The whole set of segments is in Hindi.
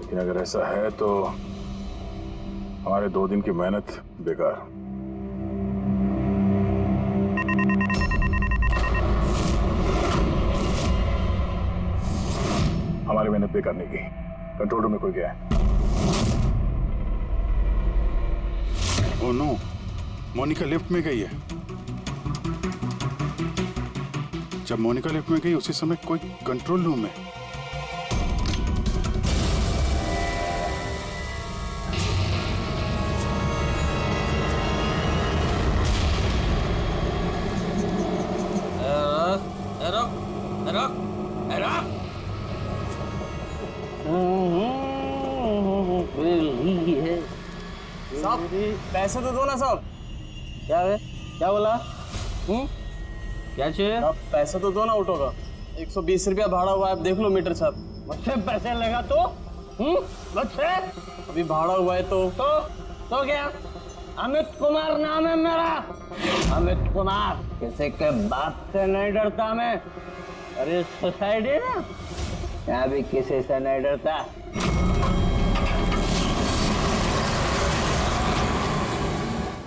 लेकिन अगर ऐसा है तो हमारे 2 दिन की मेहनत बेकार। हमारी मेहनत बेकार नहीं की। कंट्रोल रूम में कोई गया है? ओह नो, मोनिका लिफ्ट में गई है। जब मोनिका लिफ्ट में गई उसी समय कोई कंट्रोल रूम में। साहब पैसे तो दो ना साहब। क्या है? क्या बोला? क्या चाहिए? आप पैसे तो दो ना ऑटो का। 120 रुपया भाड़ा हुआ है, आप देख लो मीटर साहब। मुझसे पैसे लगा तो? मुझसे? अभी भाड़ा हुआ है तो क्या? अमित कुमार नाम है मेरा। अमित कुमार। किसी के बाप से नहीं डरता मैं। अरे सोसाइटी ना, यहाँ भी किसी से नहीं डरता।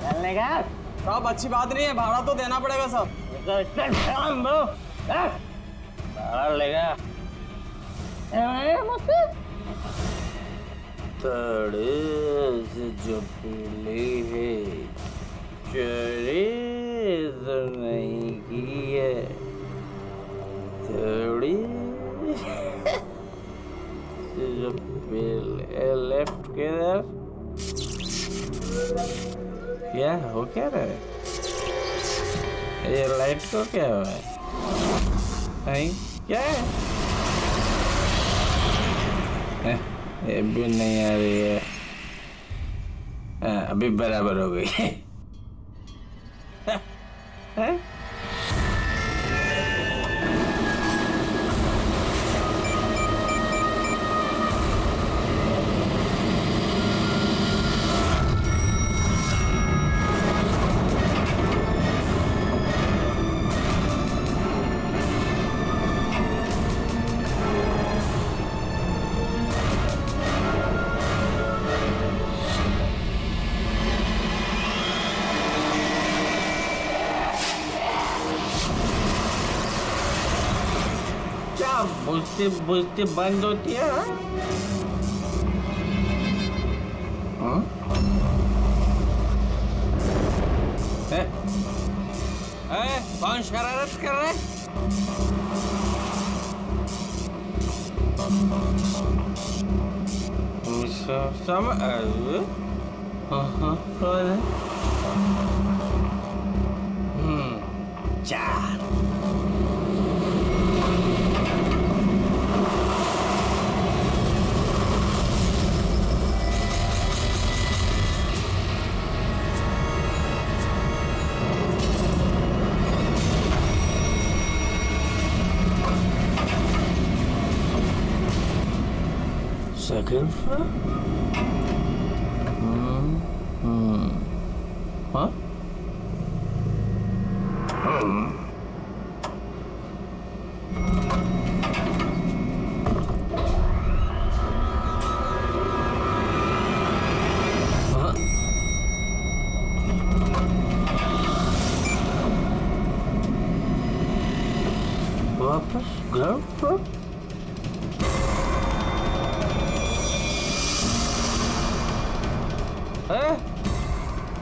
चलने का? साहब अच्छी बात नहीं है, भाड़ा तो देना पड़ेगा साहब। भाड़ा लेगा? मुझसे थोड़ी सी जो पीली है, चोरी तो नहीं की है, थोड़ी सी जो पीली लेफ्ट किधर? क्या हो क्या रहा है? ये लाइट को क्या हुआ है? नहीं क्या है? ये भी नहीं आ रही है। अभी बराबर हो गई। है? बुझती बुझती बंद होती है। हाँ? कौन शरारत कर रहा है? कौन है? चार। Second floor? Huh? वापस ग्राउंड फ्लोर?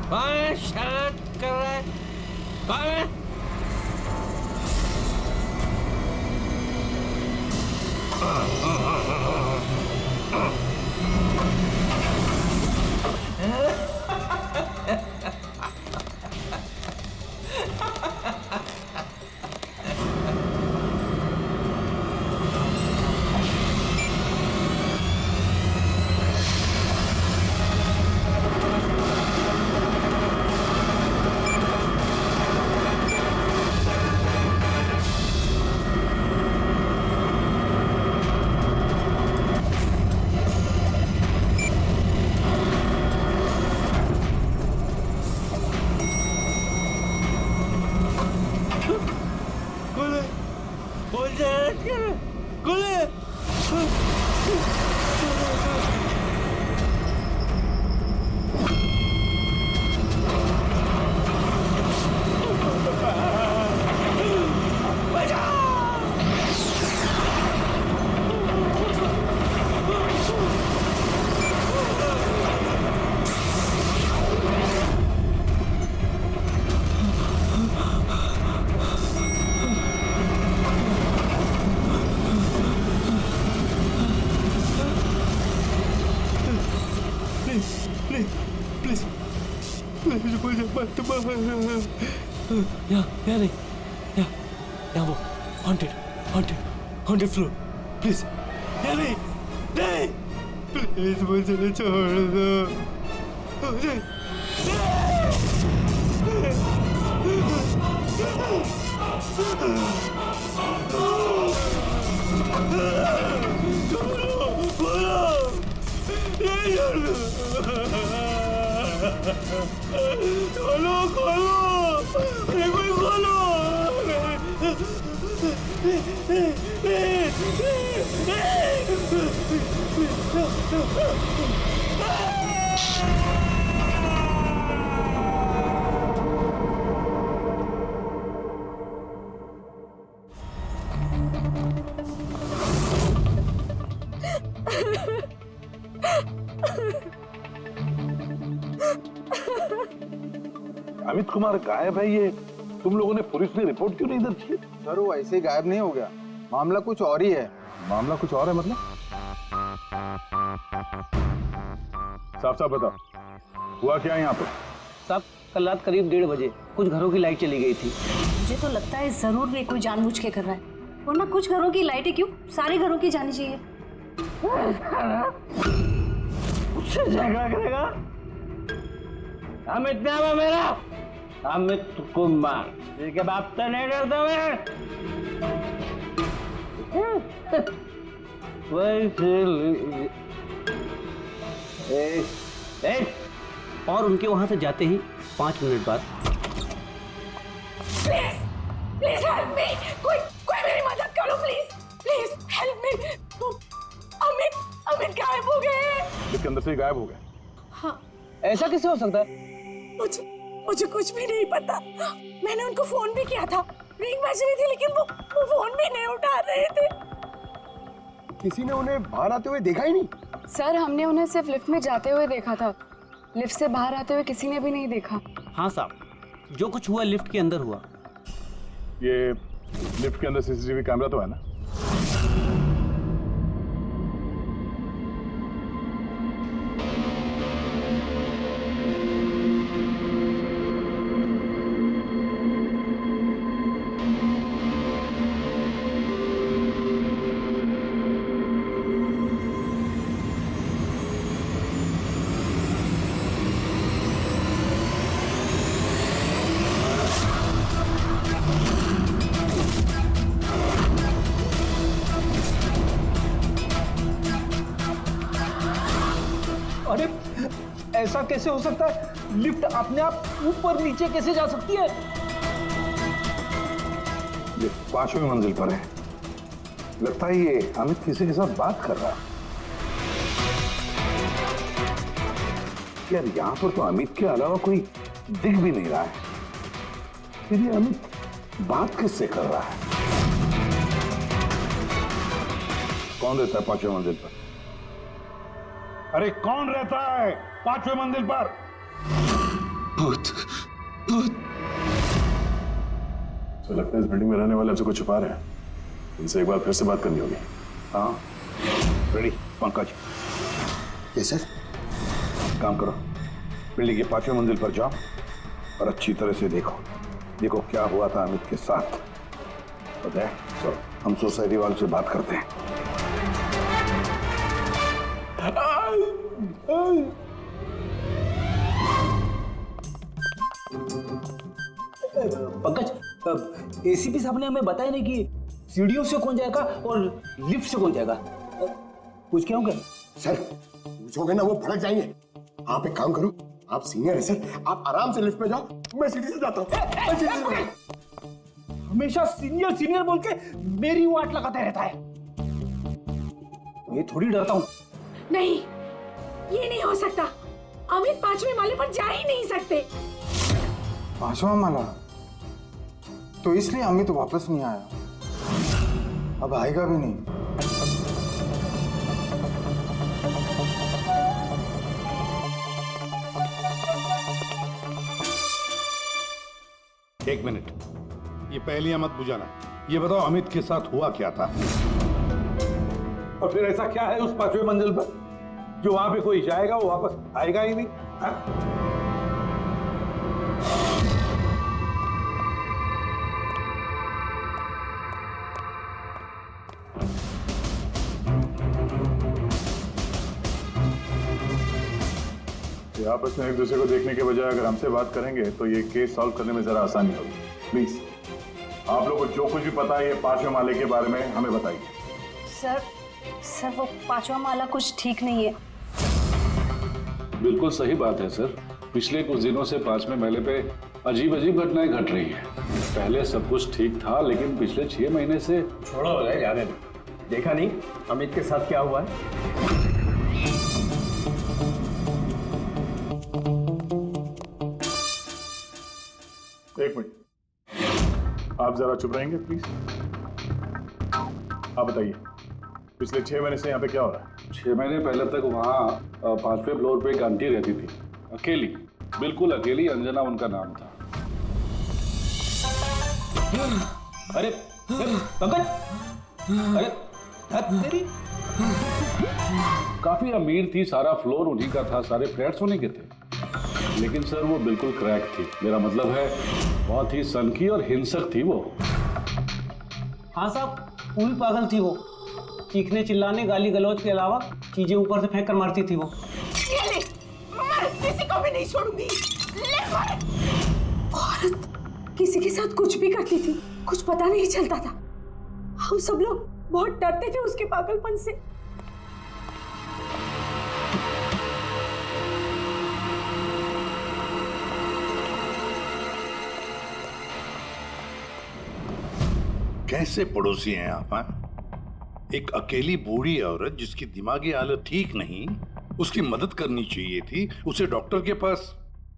कौन है शरारत कर रहा है? कौन है? प्लीज प्लीज मुझे मत मारो। यहाँ नहीं, यहाँ वो हॉन्टेड फ्लोर, प्लीज यहाँ नहीं, प्लीज मुझे छोड़ दो। मुझे खोलो खोलो, अरे कोई खोलो। अमित कुमार गायब है ये तुम लोगों ने पुलिस में रिपोर्ट क्यों नहीं दर्ज की? सर वो ऐसे ही गायब नहीं हो गया, मामला कुछ और ही है। मामला कुछ और है मतलब? साफ साफ बताओ, हुआ क्या यहाँ पर? साहब कल रात करीब 1:30 बजे कुछ घरों की लाइट चली गई थी। मुझे तो लगता है जरूर भी कोई जानबूझ के कर रहा है, वरना कुछ घरों की लाइटें क्यों, सारे घरों की जानी चाहिए। उससे झगड़ा करेगा? अमित नाम है मेरा, अमित कुमार, जिसके बाप से नहीं डरता मैं। और उनके वहां से जाते ही 5 मिनट बाद प्लीज हेल्प मी, कोई मेरी मदद करो प्लीज हेल्प मी। अमित गायब हो गए। इसके अंदर से ही गायब हो गए? हाँ, ऐसा कैसे हो सकता है? मुझे कुछ भी नहीं पता। मैंने उनको फोन भी किया था, रिंग बज रही थी, लेकिन वो फोन भी नहीं उठा रहे थे। किसी ने उन्हें बाहर आते हुए देखा ही नहीं? सर हमने उन्हें सिर्फ लिफ्ट में जाते हुए देखा था, लिफ्ट से बाहर आते हुए किसी ने भी नहीं देखा। हाँ साहब, जो कुछ हुआ लिफ्ट के अंदर हुआ। ये लिफ्ट के अंदर सीसीटीवी कैमरा तो है ना? अरे ऐसा कैसे हो सकता है? लिफ्ट अपने आप ऊपर नीचे कैसे जा सकती है? ये 5वीं मंजिल पर है। लगता है ये अमित किसी के साथ बात कर रहा है। यार यहाँ पर तो अमित के अलावा कोई दिख भी नहीं रहा है, फिर ये अमित बात किससे कर रहा है? कौन रहता है 5वीं मंजिल पर? अरे कौन रहता है 5वीं मंजिल पर? भूत भूत। तो लगता है इस बिल्डिंग में रहने वाले हमसे कुछ छुपा रहे हैं। इनसे एक बार फिर से बात करनी होगी। हाँ रेडी पंकज? Yes sir. काम करो, बिल्डिंग के 5वीं मंजिल पर जाओ और अच्छी तरह से देखो क्या हुआ था अमित के साथ। पता है, चलो हम सोसाइटी वालों से बात करते हैं। पंकज, एसीपी साहब ने हमें बताया नहीं कि सीढ़ियों से कौन जाएगा और लिफ्ट से कौन जाएगा। कुछ क्या होगा सर? पूछोगे ना वो भड़क जाएंगे। आप एक काम करो, आप सीनियर है सर, आप आराम से लिफ्ट में जाओ, मैं सीढ़ी से जाता हूँ। हमेशा सीनियर सीनियर बोल के मेरी वाट लगाते रहता है। ये थोड़ी डरता हूँ। नहीं, ये नहीं हो सकता। अमित 5वें माले पर जा ही नहीं सकते। 5वां माला? तो इसलिए अमित वापस नहीं आया, अब आएगा भी नहीं। एक मिनट, ये पहेलियां मत बुझाना। ये बताओ अमित के साथ हुआ क्या था? और फिर ऐसा क्या है उस 5वीं मंजिल पर जो वहां पे कोई जाएगा वो वापस आएगा ही नहीं? ये आपस में एक दूसरे को देखने के बजाय अगर हमसे बात करेंगे तो ये केस सॉल्व करने में जरा आसानी होगी। प्लीज आप लोगों को जो कुछ भी पता है ये 5वें माले के बारे में हमें बताइए। सर वो 5वां माला कुछ ठीक नहीं है। बिल्कुल सही बात है सर। पिछले कुछ दिनों से 5वें माले पे अजीब अजीब घटनाएं घट रही हैं। पहले सब कुछ ठीक था लेकिन पिछले 6 महीने से। छोड़ो भले, जाने दो। देखा नहीं अमित के साथ क्या हुआ है? एक मिनट, आप जरा चुप रहेंगे प्लीज। आप बताइए पिछले 6 महीने से यहाँ पे क्या हो रहा है? 6 महीने पहले तक वहाँ 5वें फ्लोर पे एक आंटी रहती थी, अकेली, बिल्कुल अकेली। अंजना उनका नाम था। अरे पंकज, अरे तेरी काफी अमीर थी, सारा फ्लोर उन्हीं का था, सारे फ्लैट्स उन्हीं के थे। लेकिन सर वो बिल्कुल क्रैक थी। मेरा मतलब है बहुत ही सनकी और हिंसक थी वो। हाँ साहब, पूरी पागल थी वो। चीखने चिल्लाने गाली गलौज के अलावा चीजें ऊपर से फेंक कर मारती थी वो। ये ले, मैं किसी को भी नहीं छोड़ूंगी। ले मार। औरत किसी के साथ कुछ भी करती थी, कुछ पता नहीं चलता था। हम सब लोग बहुत डरते थे उसके पागलपन से। कैसे पड़ोसी हैं आप? एक अकेली बूढ़ी औरत जिसकी दिमागी हालत ठीक नहीं, उसकी मदद करनी चाहिए थी, उसे डॉक्टर के पास।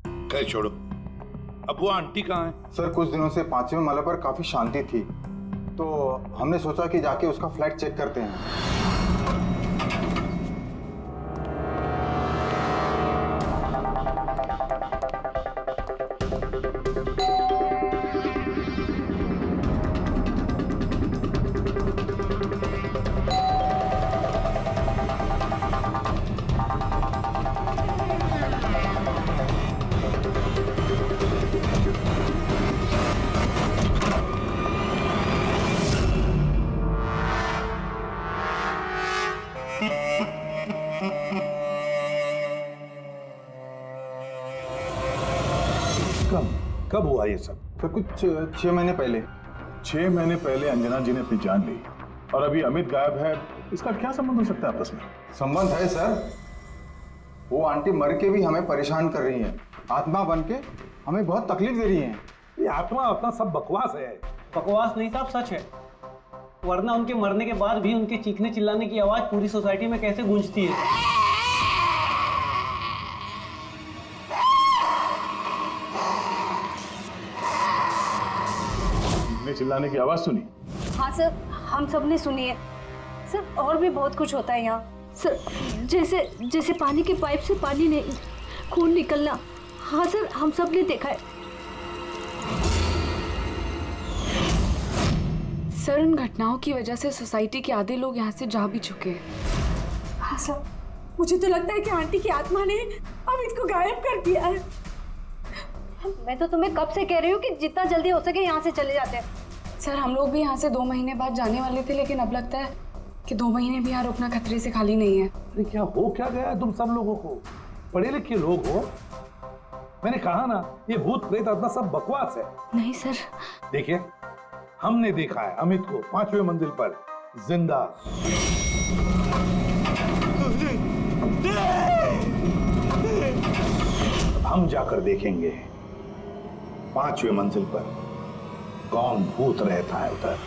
कह छोड़ो, अब वो आंटी कहाँ है? सर कुछ दिनों से 5वें माला पर काफी शांति थी, तो हमने सोचा कि जाके उसका फ्लैट चेक करते हैं। कब हुआ ये सब? फिर कुछ 6 महीने पहले। 6 महीने पहले अंजना जी ने अपनी जान ली और अभी अमित गायब है। इसका क्या संबंध हो सकता है आपस में? संबंध है सर। वो आंटी मर के भी हमें परेशान कर रही हैं, आत्मा बन के हमें बहुत तकलीफ दे रही हैं। ये आत्मा अपना सब बकवास है। बकवास नहीं साहब, सच है। वरना उनके मरने के बाद भी उनके चीखने चिल्लाने की आवाज पूरी सोसाइटी में कैसे गूंजती है? चिल्लाने की आवाज सुनी? हाँ सर, हम सब ने सुनी है सर। और भी बहुत कुछ होता है यहाँ सर, जैसे पानी के पाइप से पानी नहीं, खून निकलना। हाँ सर, हम सब ने देखा है। सर उन घटनाओं की वजह से सोसाइटी के आधे लोग यहाँ से जा भी चुके हैं। हाँ सर, मुझे तो लगता है कि आंटी की आत्मा ने अमित को गायब कर दिया है। मैं तो तुम्हें कब से कह रही हूँ कि जितना जल्दी हो सके यहाँ से चले जाते हैं। सर हम लोग भी यहाँ से 2 महीने बाद जाने वाले थे, लेकिन अब लगता है कि 2 महीने भी यहाँ रुकना खतरे से खाली नहीं है। अरे क्या हो क्या गया तुम सब लोगों को? पढ़े लिखे लोग हो। मैंने कहा ना, ये भूत प्रेत आत्मा सब बकवास है। नहीं सर। देखिए, हमने देखा है अमित को 5वें मंजिल पर जिंदा। हम जाकर देखेंगे 5वें मंजिल पर कौन भूत रहता है उधर।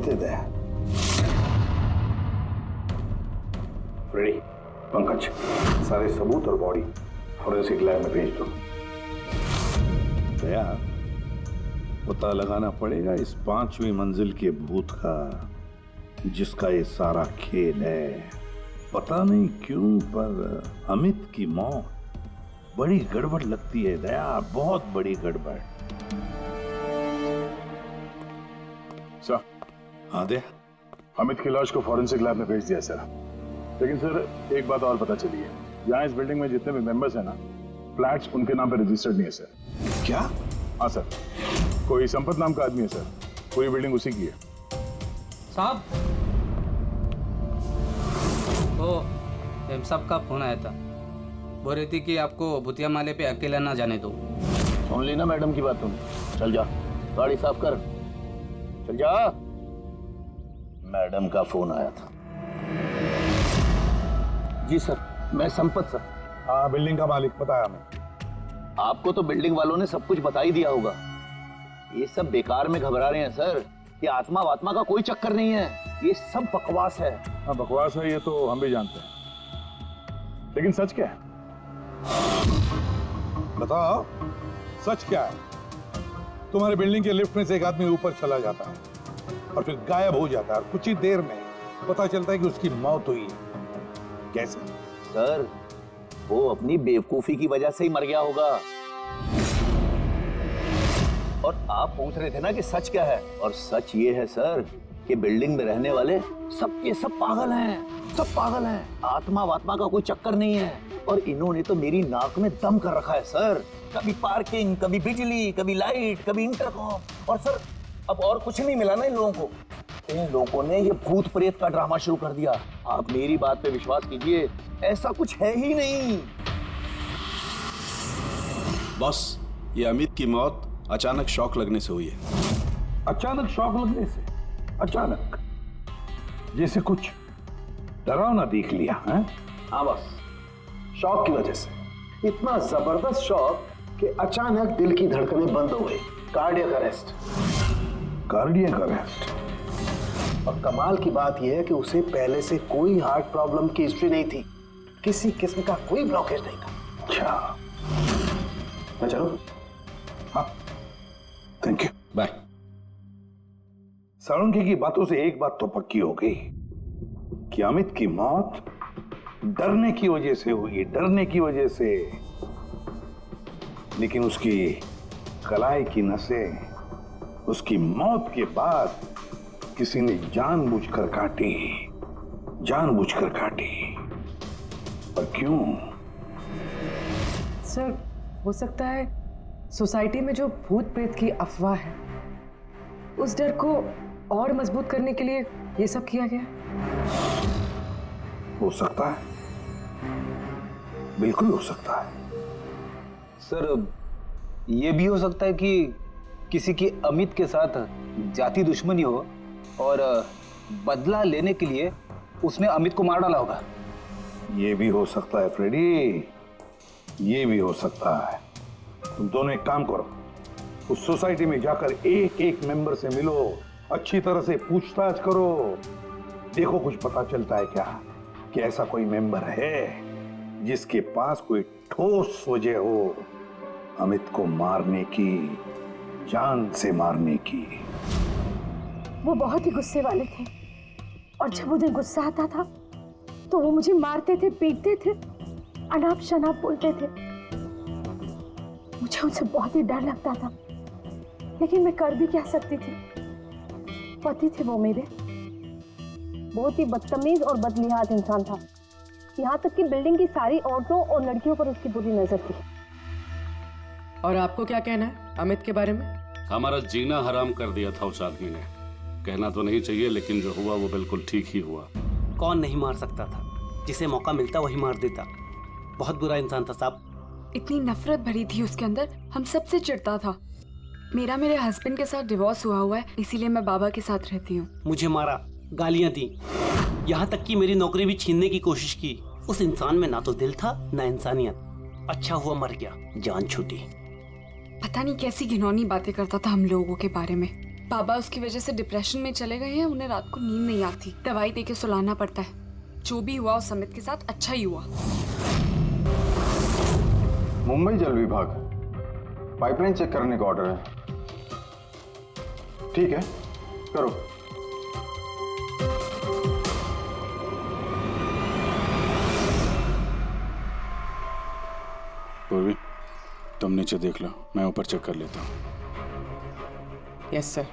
दे दे। रेडी पंकज, सारे सबूत और बॉडी फॉरेंसिक लैब में भेज दो। दया, पता लगाना पड़ेगा इस 5वीं मंजिल के भूत का, जिसका ये सारा खेल है। पता नहीं क्यों पर अमित की मौत बड़ी गड़बड़ लगती है दया, बहुत बड़ी गड़बड़। सर, हाँ दया, अमित की लाश को फॉरेंसिक लैब में भेज दिया सर। लेकिन सर एक बात और पता चली है, यहाँ इस बिल्डिंग में जितने भी मेंबर्स हैं ना, फ्लैट्स उनके नाम पे रजिस्टर्ड नहीं है सर। क्या? हाँ सर, कोई संपत नाम का आदमी है सर, पूरी बिल्डिंग उसी की है। साहब, वो एम साहब का फोन आया था, बोल रही थी कि आपको भूतिया माले पे अकेला ना जाने दो। सुन ली ना मैडम की बात तुम? चल जा, गाड़ी साफ कर, चल जा। मैडम का फोन आया था। जी सर, मैं संपत सर। हाँ, बिल्डिंग का मालिक बताया हमें। आपको तो बिल्डिंग वालों ने सब कुछ बता ही दिया होगा। ये सब बेकार में घबरा रहे हैं सर। ये आत्मा वात्मा का कोई चक्कर नहीं है, ये सब बकवास है। हाँ बकवास है, ये तो हम भी जानते हैं, लेकिन सच क्या है? बताओ सच क्या है? तुम्हारे बिल्डिंग के लिफ्ट में से एक आदमी ऊपर चला जाता है और फिर गायब हो जाता है और कुछ ही देर में पता चलता है कि उसकी मौत हुई है। कैसे? सर, वो अपनी बेवकूफी की वजह से ही मर गया होगा। और आप पूछ रहे थे ना कि सच क्या है, और सच ये है सर कि बिल्डिंग में रहने वाले सब के सब पागल हैं, सब पागल हैं। आत्मा वात्मा का कोई चक्कर नहीं है। और इन्होंने तो मेरी नाक में दम कर रखा है सर। कभी पार्किंग, कभी बिजली, कभी लाइट, कभी इंटरकॉम। और सर अब और कुछ नहीं मिला ना इन लोगों को। इन लोगों ने ये भूत प्रेत का ड्रामा शुरू कर दिया। आप मेरी बात पे विश्वास कीजिए, ऐसा कुछ है ही नहीं। बॉस, ये अमित की मौत अचानक शॉक लगने से हुई है। अचानक शॉक लगने से? अचानक? जैसे कुछ डरावना देख लिया है? हाँ बस, शॉक की वजह से। इतना जबरदस्त शॉक कि अचानक दिल की धड़कनें बंद हो गई। Cardiac arrest. Cardiac arrest? और कमाल की बात यह है कि उसे पहले से कोई हार्ट प्रॉब्लम की हिस्ट्री नहीं थी, किसी किस्म का कोई ब्लॉकेज नहीं था। अच्छा, मैं चलूं? हाँ, थैंक यू, बाय। साळुंखे की बातों से एक बात तो पक्की हो गई कि अमित की मौत डरने की वजह से हुई, डरने की वजह से। लेकिन उसकी कलाई की नसें उसकी मौत के बाद किसी ने जानबूझकर काटी, जानबूझकर काटी। पर क्यों? सर, हो सकता है सोसाइटी में जो भूत प्रेत की अफवाह है, उस डर को और मजबूत करने के लिए ये सब किया गया। हो सकता है, बिल्कुल हो सकता है। सर, ये भी हो सकता है कि किसी की अमित के साथ जाति दुश्मनी हो और बदला लेने के लिए उसने अमित को मार डाला होगा। ये भी हो सकता है फ्रेडी, ये भी हो सकता है। तुम दोनों एक काम करो, उस सोसाइटी में जाकर एक एक मेंबर से मिलो, अच्छी तरह से पूछताछ करो, देखो कुछ पता चलता है क्या कि ऐसा कोई मेंबर है जिसके पास कोई ठोस वजह हो अमित को मारने की, जान से मारने की। वो बहुत ही गुस्से वाले थे और जब उन्हें गुस्सा आता था तो वो मुझे मारते थे, पीटते थे, अनाप शनाप बोलते थे। मुझे उनसे बहुत ही डर लगता था, लेकिन मैं कर भी क्या सकती थी। पति थे वो मेरे। बहुत ही बदतमीज और बदलिहाज इंसान था। यहाँ तक कि बिल्डिंग की सारी औरतों और लड़कियों पर उसकी बुरी नजर थी। और आपको क्या कहना है अमित के बारे में? हमारा जीना हराम कर दिया था उस आदमी ने। कहना तो नहीं चाहिए, लेकिन जो हुआ वो बिल्कुल ठीक ही हुआ। कौन नहीं मार सकता था? जिसे मौका मिलता वही मार देता। बहुत बुरा इंसान था साहब। इतनी नफरत भरी थी उसके अंदर, हम सबसे चिढ़ता था। मेरे हस्बैंड के साथ डिवोर्स हुआ है, इसीलिए मैं बाबा के साथ रहती हूँ। मुझे मारा, गालियां दी, यहाँ तक कि मेरी नौकरी भी छीनने की कोशिश की। उस इंसान में ना तो दिल था ना इंसानियत। अच्छा हुआ मर गया, जान छूटी। पता नहीं कैसी घिनौनी बातें करता था हम लोगों के बारे में। पापा उसकी वजह से डिप्रेशन में चले गए हैं। उन्हें रात को नींद नहीं आती, दवाई देके सुलाना पड़ता है। जो भी हुआ उस अमित के साथ अच्छा ही हुआ। मुंबई जल विभाग पाइपलाइन चेक करने का ऑर्डर है। ठीक है, करो। पूर्वी, तुम नीचे देख लो, मैं ऊपर चेक कर लेता हूँ। Yes sir.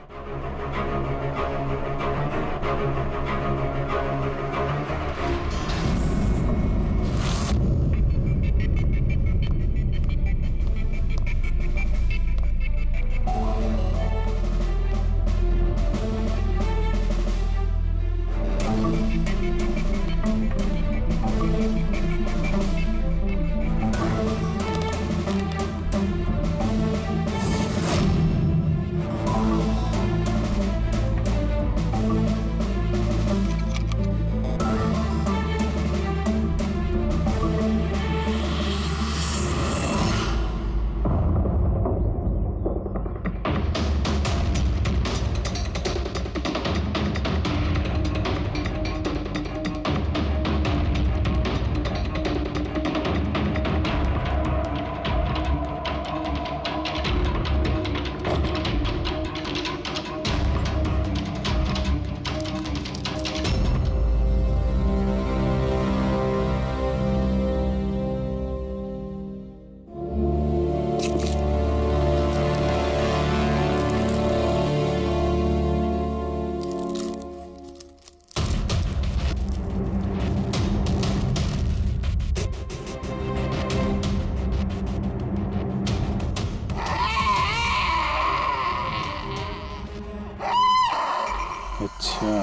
अच्छा,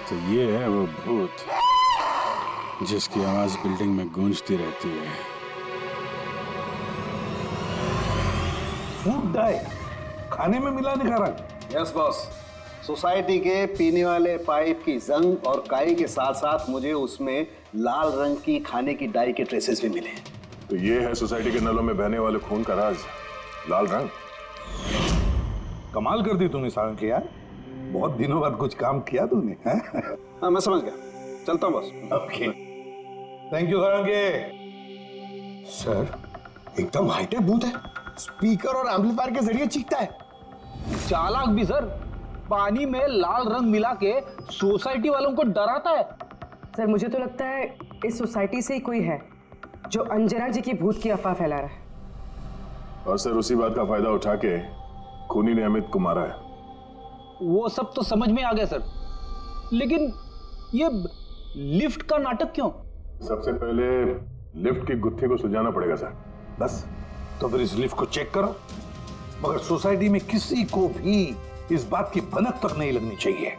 तो ये है वो भूत जिसकी आवाज बिल्डिंग में गूंजती रहती है। फूड डाई खाने में मिलाने का रंग। यस बॉस, सोसाइटी के पीने वाले पाइप की जंग और काई के साथ साथ मुझे उसमें लाल रंग की खाने की डाई के ट्रेसेस भी मिले। तो ये है सोसाइटी के नलों में बहने वाले खून का राज, लाल रंग। कमाल कर दी तूने सारंग के यार, बहुत दिनों बाद कुछ काम किया तूने। हाँ मैं समझ गया, चलता हूँ boss. Okay, thank you Sarang के। सर एकदम हाईटेक बूथ है, स्पीकर और एम्पलीफायर के जरिए चीखता है। चालाक भी सर, पानी में लाल रंग मिला के सोसाइटी वालों को डराता है। सर मुझे तो लगता है इस सोसाइटी से ही कोई है जो अंजना जी की भूत की अफवाह फैला रहा है। और सर उसी बात का फायदा उठा के खूनी ने अमित को मारा है। वो सब तो समझ में आ गया सर, लेकिन ये लिफ्ट का नाटक क्यों? सबसे पहले लिफ्ट की गुत्थी को सुलझाना पड़ेगा सर। बस तो फिर इस लिफ्ट को चेक करो, मगर सोसाइटी में किसी को भी इस बात की भनक तक नहीं लगनी चाहिए।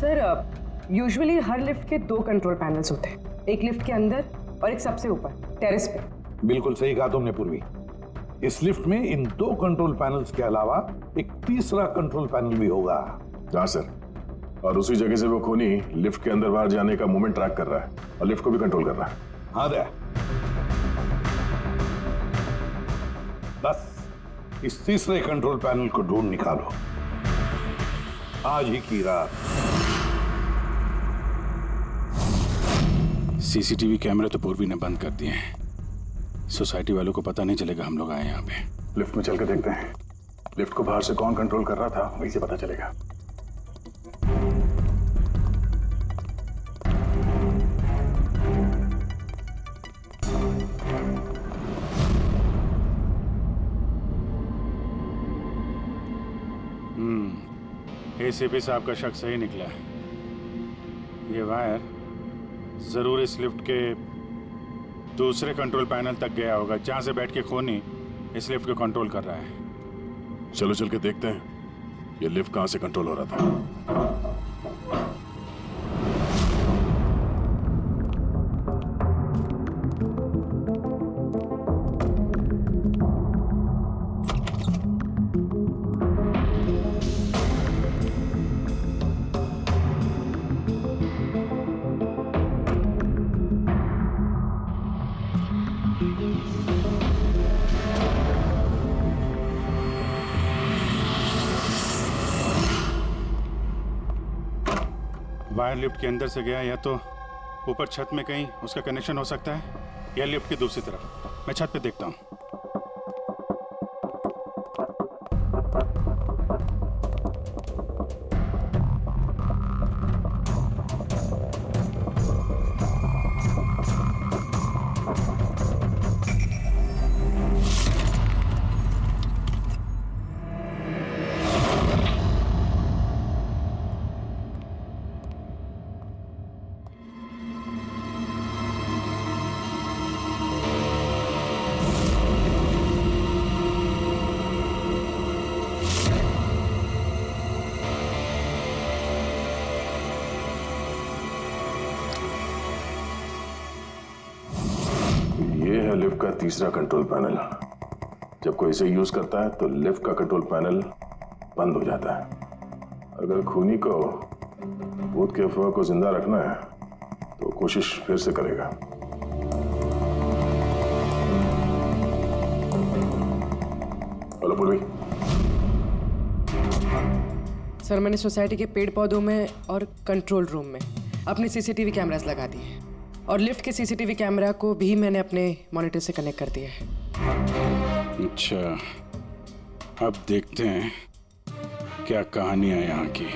सर यूजुअली हर लिफ्ट के 2 कंट्रोल पैनल्स होते हैं, एक लिफ्ट के अंदर और एक सबसे ऊपर टेरेस पे। बिल्कुल सही कहा तुमने पूर्वी। इस लिफ्ट में इन 2 कंट्रोल पैनल्स के अलावा एक तीसरा कंट्रोल पैनल भी होगा। हाँ सर, और उसी जगह से वो खूनी लिफ्ट के अंदर बाहर जाने का मूवमेंट ट्रैक कर रहा है और लिफ्ट को भी कंट्रोल कर रहा है। हाँ दे, बस इस तीसरे कंट्रोल पैनल को ढूंढ निकालो आज ही की रात। सीसीटीवी कैमरे तो पूर्वी ने बंद कर दिए हैं, सोसाइटी वालों को पता नहीं चलेगा हम लोग आए यहाँ पे। लिफ्ट में चल के देखते हैं, लिफ्ट को बाहर से कौन कंट्रोल कर रहा था वहीं से पता चलेगा। एसीपी साहब का शक सही निकला। ये वायर जरूर इस लिफ्ट के दूसरे कंट्रोल पैनल तक गया होगा, जहां से बैठ के खूनी इस लिफ्ट को कंट्रोल कर रहा है। चलो चल के देखते हैं ये लिफ्ट कहां से कंट्रोल हो रहा था। वायर लिफ्ट के अंदर से गया, या तो ऊपर छत में कहीं उसका कनेक्शन हो सकता है, या लिफ्ट की दूसरी तरफ। मैं छत पे देखता हूँ। ये है लिफ्ट का तीसरा कंट्रोल पैनल। जब कोई इसे यूज करता है तो लिफ्ट का कंट्रोल पैनल बंद हो जाता है। अगर खूनी को भूत के अफवाह को जिंदा रखना है तो कोशिश फिर से करेगा। हेलो पुलवी। सर, मैंने सोसाइटी के पेड़ पौधों में और कंट्रोल रूम में अपने सीसीटीवी कैमरास लगा दिए हैं, और लिफ्ट के सीसीटीवी कैमरा को भी मैंने अपने मॉनिटर से कनेक्ट कर दिया है। अच्छा, अब देखते हैं क्या कहानी है यहाँ की।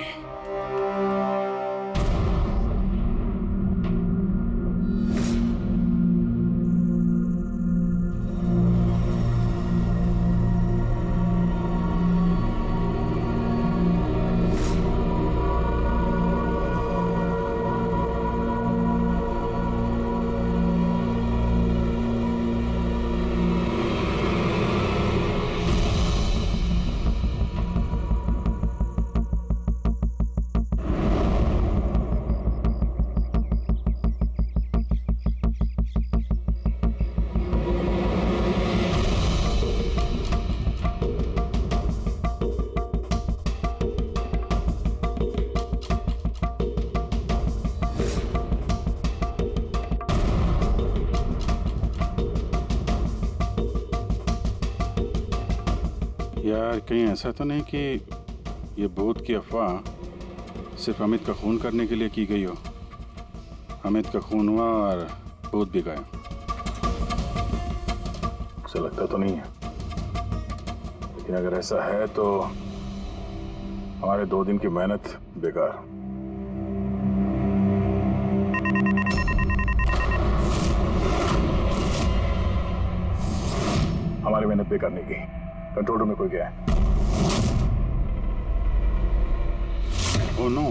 यार, कहीं ऐसा तो नहीं कि ये भूत की अफवाह सिर्फ अमित का खून करने के लिए की गई हो। अमित का खून हुआ और भूत भी गायब। ऐसा लगता तो नहीं है, लेकिन अगर ऐसा है तो हमारे 2 दिन की मेहनत बेकार। हमारी मेहनत बेकार नहीं गई। कंट्रोल रूम में कोई गया है? ओह नो,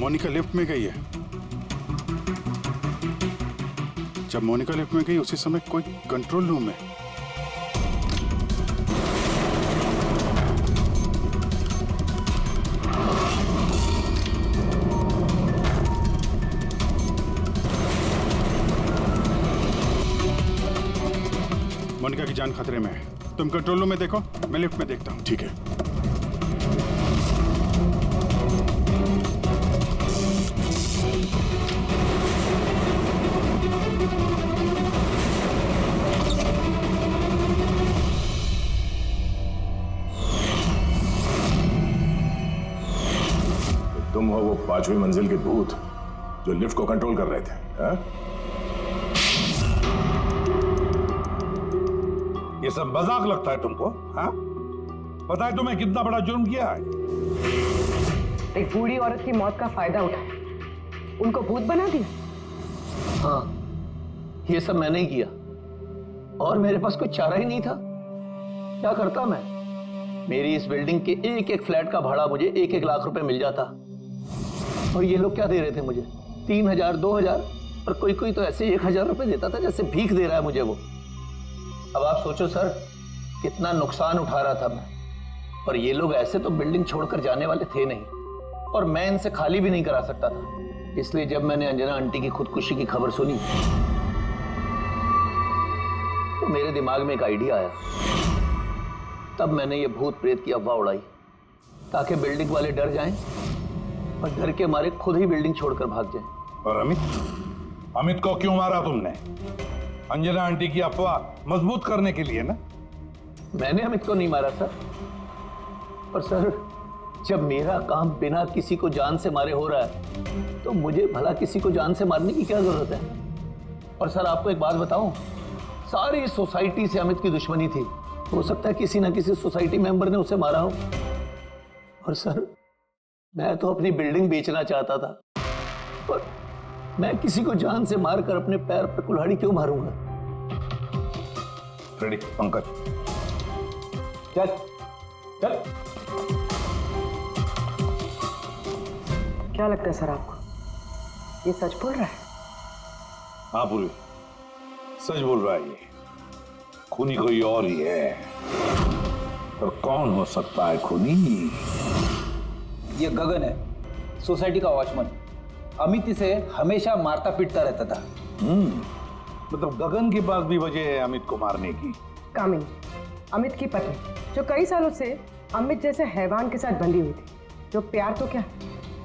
मोनिका लिफ्ट में गई है। जब मोनिका लिफ्ट में गई उसी समय कोई कंट्रोल रूम में। मोनिका की जान खतरे में है। तुम कंट्रोल रूम में देखो, मैं लिफ्ट में देखता हूँ। ठीक है। तुम हो वो 5वीं मंजिल के भूत जो लिफ्ट को कंट्रोल कर रहे थे, हा? ये सब मजाक लगता है तुमको? हाँ? पता है तुम्हें कितना बड़ा जुर्म किया है? एक बूढ़ी औरत की मौत का फायदा उठाया, उनको भूत बना दिया। हाँ, ये सब मैंने ही किया, और मेरे पास कोई चारा ही नहीं था। क्या करता मैं? मेरी इस बिल्डिंग के एक एक फ्लैट का भाड़ा मुझे 1-1 लाख रुपए मिल जाता, और ये लोग क्या दे रहे थे मुझे? 3000, 2000, और कोई कोई तो ऐसे 1000 रुपए देता था जैसे भीख दे रहा है मुझे वो। अब आप सोचो सर, कितना नुकसान उठा रहा था मैं, और ये लोग ऐसे तो बिल्डिंग छोड़कर जाने वाले थे नहीं, और मैं इनसे खाली भी नहीं करा सकता था। इसलिए जब मैंने अंजना आंटी की खुदकुशी की खबर सुनी तो मेरे दिमाग में एक आइडिया आया। तब मैंने ये भूत प्रेत की अफवाह उड़ाई ताकि बिल्डिंग वाले डर जाएं और डर के मारे खुद ही बिल्डिंग छोड़कर भाग जाएं। और अमित को क्यों मारा तुमने? अंजना आंटी की अफवाह मजबूत करने के लिए ना? मैंने अमित को नहीं मारा सर, पर सर जब मेरा काम बिना किसी को जान से मारे हो रहा है तो मुझे भला किसी को जान से मारने की क्या जरूरत है? और सर आपको एक बात बताऊं, सारी सोसाइटी से अमित की दुश्मनी थी। हो सकता है किसी ना किसी सोसाइटी मेंबर ने उसे मारा हो। और सर मैं तो अपनी बिल्डिंग बेचना चाहता था, पर मैं किसी को जान से मारकर अपने पैर पर कुल्हाड़ी क्यों मारूंगा? फ्रेडी, पंकज चल चल। क्या लगता है सर आपको, ये सच बोल रहा है? हाँ पूरी सच बोल रहा है। ये खूनी कोई और ही है, पर कौन हो सकता है खूनी? ये गगन है, सोसाइटी का वॉचमैन। अमित इसे हमेशा मारता पीटता रहता था। मतलब गगन के पास भी वजह है अमित को मारने की। कामिनी, अमित की पत्नी, जो कई सालों से अमित जैसे हैवान के साथ बंधी हुई थी, जो प्यार तो क्या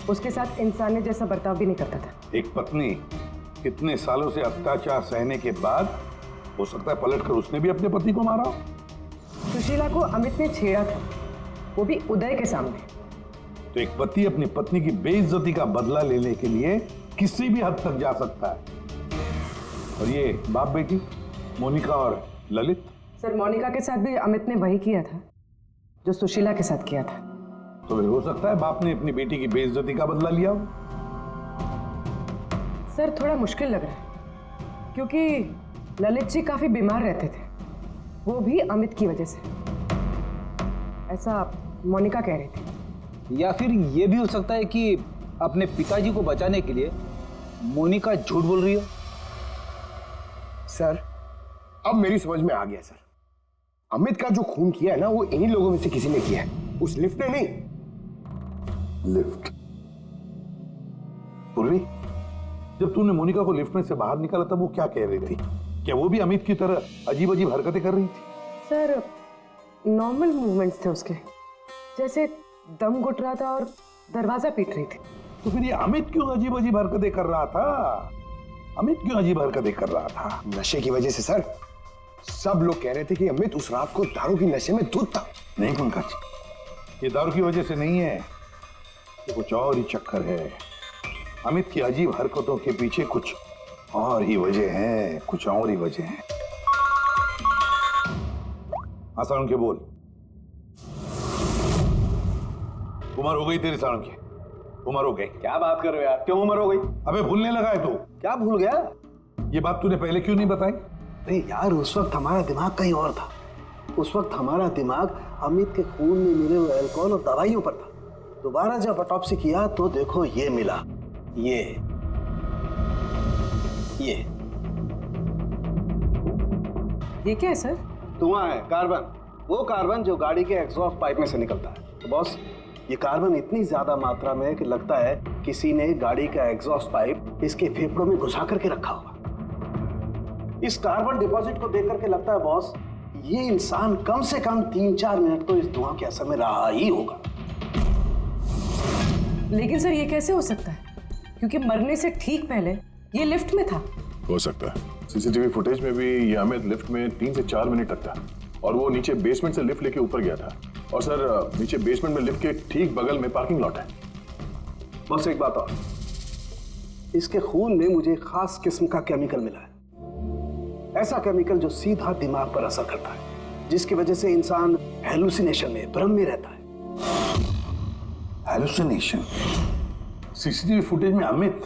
उसके साथ इंसानियत जैसा बर्ताव भी नहीं करता था। एक पत्नी इतने सालों से अत्याचार सहने के बाद हो सकता है पलटकर उसने भी अपने पति को मारा हो। सुशीला को अमित ने छेड़ा था, वो भी उदय के सामने। तो एक पति अपनी पत्नी की बेइज्जती का बदला लेने के लिए किसी भी हद तक जा सकता है। और ये बाप बेटी मोनिका और ललित। सर मोनिका के साथ भी अमित ने वही किया था जो सुशीला के साथ किया था। तो फिर हो सकता है बाप ने अपनी बेटी की बेइज्जती का बदला लिया हो। सर थोड़ा मुश्किल लग रहा है, क्योंकि ललित जी काफी बीमार रहते थे, वो भी अमित की वजह से, ऐसा मोनिका कह रही थी। या फिर ये भी हो सकता है कि अपने पिताजी को बचाने के लिए मोनिका झूठ बोल रही हो। सर अब मेरी समझ में आ गया सर, अमित का जो खून किया है ना वो इन्हीं लोगों में से किसी ने किया है, उस लिफ्ट ने नहीं। लिफ्ट? पूर्वी, जब तूने मोनिका को लिफ्ट में से बाहर निकाला तब वो क्या कह रही थी? क्या वो भी अमित की तरह अजीब अजीब हरकतें कर रही थी? सर नॉर्मल मूवमेंट्स थे उसके, जैसे दम घुट रहा था और दरवाजा पीट रही थी। तो फिर ये अमित क्यों अजीब अजीब हरकतें कर रहा था? अमित क्यों अजीब हरकतें कर रहा था? नशे की वजह से सर। सब लोग कह रहे थे कि अमित उस रात को दारू की नशे में धुत था। नहीं पंकज, ये दारू की वजह से नहीं है, ये कुछ और ही चक्कर है। अमित की अजीब हरकतों के पीछे कुछ और ही वजह है, कुछ और ही वजह है। हाँ साळुंखे बोल। उम्र हो गई तेरी साळुंखे, उम्र हो गई। क्या बात कर रहे हो यार, क्यों उम्र हो गई? अबे भूलने लगा है तू। क्या भूल गया? ये बात तूने पहले क्यों नहीं बताई? अरे यार उस वक्त हमारा दिमाग कहीं और था। उस वक्त हमारा दिमाग अमित के खून में मिले हुए अल्कोहल और दवाइयों पर था। दोबारा जब ऑटोप्सी किया तो देखो ये मिला, ये क्या है सर? धुआं है, कार्बन। वो कार्बन जो गाड़ी के एग्जॉस्ट पाइप में से निकलता है। तो बॉस ये कार्बन इतनी ज्यादा मात्रा में कि लगता है किसी ने गाड़ी का एग्जॉस्ट पाइप इसके फेफड़ों में घुसा करके रखा होगा। इस कार्बन डिपॉजिट को देख करके लगता है बॉस ये इंसान कम से कम 3-4 मिनट तो इस धुआं के असर में रहा ही होगा। लेकिन सर ये कैसे हो सकता है, क्योंकि मरने से ठीक पहले ये लिफ्ट में था। हो सकता है। सीसीटीवी फुटेज में भी ये अमित लिफ्ट में 3 से 4 मिनट तक था और वो नीचे बेसमेंट से लिफ्ट लेके ऊपर गया था। और सर नीचे बेसमेंट में लिफ्ट के ठीक बगल में पार्किंग लॉट है। बस एक बात और, इसके खून में मुझे खास किस्म का केमिकल मिला है। ऐसा केमिकल जो सीधा दिमाग पर असर करता है, जिसकी वजह से इंसान हेलुसिनेशन में, भ्रम में रहता है। हेलुसिनेशन? सीसीटीवी फुटेज में अमित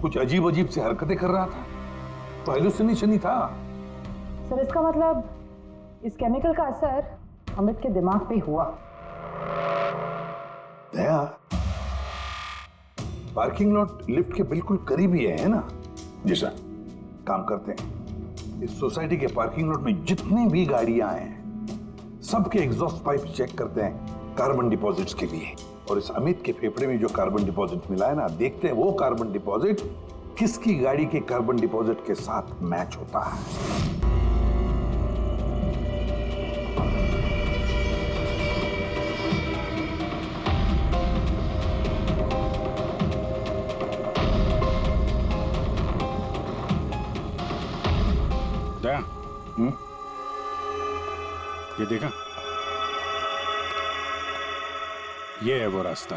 कुछ अजीब अजीब सी हरकतें कर रहा था, तो हेलुसिनेशन ही था। सर इसका मतलब इस केमिकल का असर अमित के दिमाग पे हुआ। दया, पार्किंग लॉट लिफ्ट के बिल्कुल करीब ही है ना? जी सर। काम करते हैं, इस सोसाइटी के पार्किंग लॉट में जितनी भी गाड़ियां हैं सबके एग्जॉस्ट पाइप चेक करते हैं कार्बन डिपॉजिट्स के लिए। और इस अमित के फेफड़े में जो कार्बन डिपॉजिट मिला है ना, देखते हैं वो कार्बन डिपॉजिट किसकी गाड़ी के कार्बन डिपॉजिट के साथ मैच होता है। दया, ये देखा, ये है वो रास्ता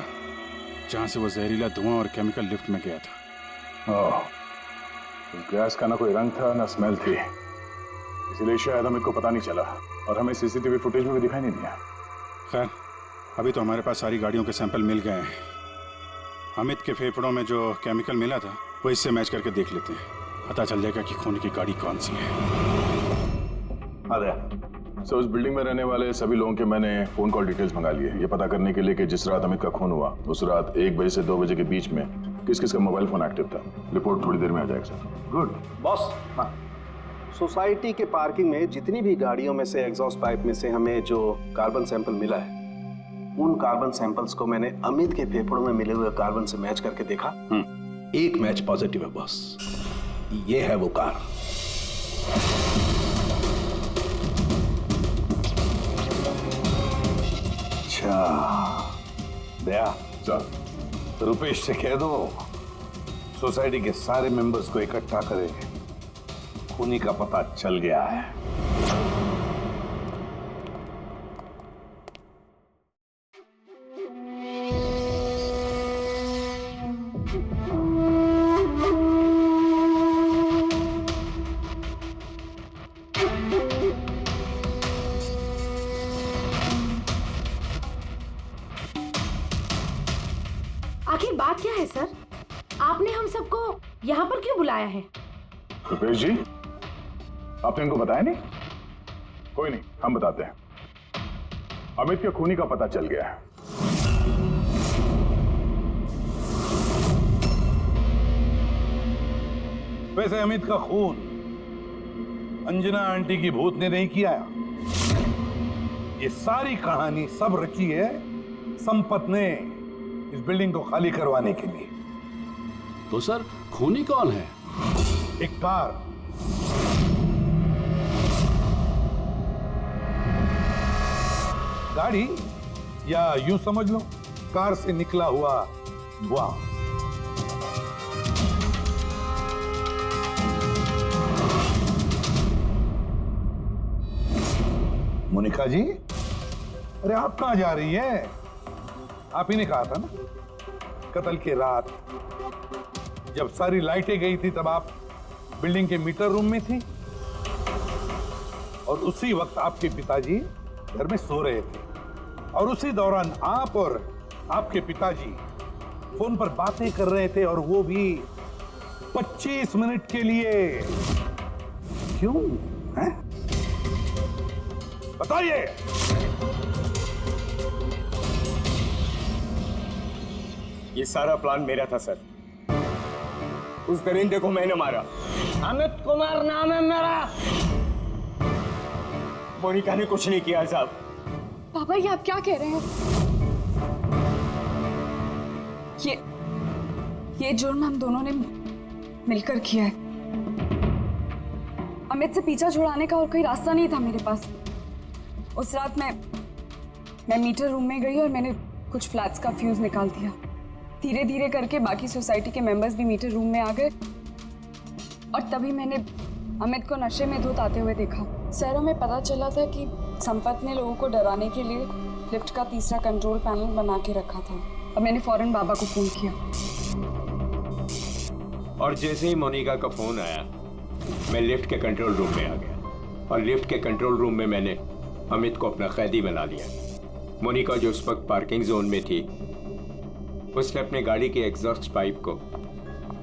जहां से वो जहरीला धुआं और केमिकल लिफ्ट में गया था। ओह, उस गैस का ना कोई रंग था ना स्मेल थी, इसलिए शायद हमें को पता नहीं चला और हमें सीसीटीवी फुटेज में भी दिखाई नहीं दिया। खैर, अभी तो हमारे पास सारी गाड़ियों के सैंपल मिल गए हैं। अमित के फेफड़ों में जो केमिकल मिला था वो इससे मैच करके देख लेते हैं, पता चल जाएगा कि खून की गाड़ी कौन सी है। सर, उस बिल्डिंग में रहने वाले सभी लोगों के मैंने फोन कॉल डिटेल्स मंगा लिए, ये पता करने के लिए कि जिस रात अमित का खून हुआ उस रात 1 बजे से 2 बजे के बीच में किस किस का मोबाइल फोन एक्टिव था। रिपोर्ट थोड़ी देर में आ जाएगा सर। Good boss. हाँ, सोसाइटी के पार्किंग में जितनी भी गाड़ियों में से एग्जॉस्ट पाइप में से हमें जो कार्बन सैंपल मिला है, उन कार्बन सैंपल्स को मैंने अमित के फेफड़ों में मिले हुए कार्बन से मैच करके देखा। एक मैच पॉजिटिव है बॉस, ये है वो कार। अच्छा दया सर, रुपेश से कह दो सोसाइटी के सारे मेंबर्स को इकट्ठा करे, खूनी का पता चल गया है। आखिर बात क्या है सर? आपने हम सबको यहाँ पर क्यों बुलाया है? रुपेश जी, आपने इनको बताया नहीं? कोई नहीं, हम बताते हैं। अमित के खूनी का पता चल गया है। वैसे अमित का खून अंजना आंटी की भूत ने नहीं किया। ये सारी कहानी सब रची है संपत ने इस बिल्डिंग को खाली करवाने के लिए। तो सर, खूनी कौन है? एक कार, गाड़ी, या यूं समझ लो कार से निकला हुआ धुआं। मोनिका जी, अरे आप कहां जा रही है? आप ही ने कहा था ना कत्ल की रात जब सारी लाइटें गई थी तब आप बिल्डिंग के मीटर रूम में थी और उसी वक्त आपके पिताजी घर में सो रहे थे और उसी दौरान आप और आपके पिताजी फोन पर बातें कर रहे थे और वो भी 25 मिनट के लिए। क्यों है? बताइए। ये सारा प्लान मेरा था सर। उस दरिंदे को मैंने मारा। अमित कुमार नाम है मेरा। मोनिका ने कुछ नहीं किया साहब। पापा, ये आप क्या कह रहे हैं? ये जुर्म हम दोनों ने मिलकर किया है। अमित से पीछा छुड़ाने का और कोई रास्ता नहीं था मेरे पास। उस रात मैं मीटर रूम में गई और मैंने कुछ फ्लैट्स का फ्यूज निकाल दिया। धीरे धीरे करके बाकी सोसाइटी के मेंबर्स भी मीटर रूम में आ गए और तभी मैंने अमित को नशे में धुत आते हुए देखा। सर, हमें पता चला था कि संपत ने लोगों को डराने के लिए लिफ्ट का तीसरा कंट्रोल पैनल बना के रखा था और मैंने फौरन बाबा को फोन किया। और जैसे ही मोनिका का फोन आया मैं लिफ्ट के कंट्रोल रूम में आ गया और लिफ्ट के कंट्रोल रूम में मैंने अमित को अपना कैदी बना लिया। मोनिका जो उस वक्त पार्किंग जोन में थी, उसने अपने गाड़ी के एग्जॉस्ट पाइप को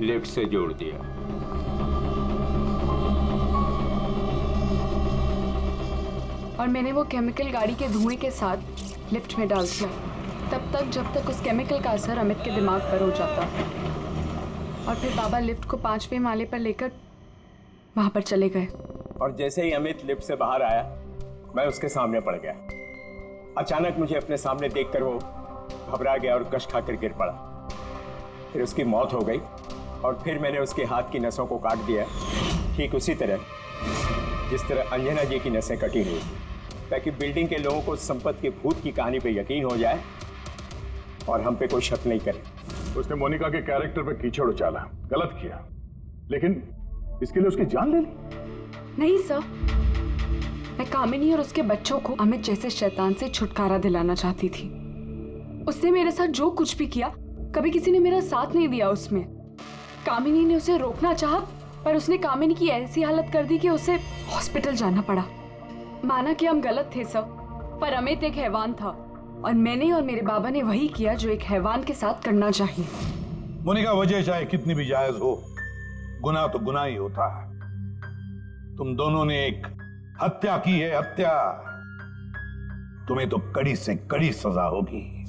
लिफ्ट से जोड़ दिया। और मैंने वो केमिकल गाड़ी के धुएं के साथ लिफ्ट में डाल दिया तब तक जब तक उस केमिकल का असर अमित के दिमाग पर हो जाता। और फिर बाबा लिफ्ट को 5वें माले पर लेकर वहां पर चले गए। और जैसे ही अमित लिफ्ट से बाहर आया मैं उसके सामने पड़ गया। अचानक मुझे अपने सामने देखकर वो घबरा गया और कश खाकर गिर पड़ा। फिर उसकी मौत हो गई और फिर मैंने उसके हाथ की नसों को काट दिया, ठीक उसी तरह जिस तरह अंजना जी की नसें कटी हुई, ताकि बिल्डिंग के लोगों को संपत के भूत की कहानी पे यकीन हो जाए और हम पे कोई शक नहीं करे। उसने मोनिका के कैरेक्टर पे कीचड़ उछाला, गलत किया, लेकिन इसके लिए उसकी जान ले ली। नहीं सर, मैं कामिनी और उसके बच्चों को अमित जैसे शैतान से छुटकारा दिलाना चाहती थी। उसने मेरे साथ जो कुछ भी किया, कभी किसी ने मेरा साथ नहीं दिया उसमें। कामिनी ने उसे रोकना चाहा, पर उसने कामिनी की ऐसी हालत कर दी कि उसे हॉस्पिटल जाना पड़ा। माना कि हम गलत थे सर, पर अमित एक हैवान था और मैंने और मेरे बाबा ने वही किया जो एक हैवान के साथ करना चाहिए। मोनिका, वजह चाहे कितनी भी जायज हो, गुनाह तो गुनाह ही होता है। तुम दोनों ने एक हत्या की है, हत्या। तुम्हें तो कड़ी से कड़ी सजा होगी।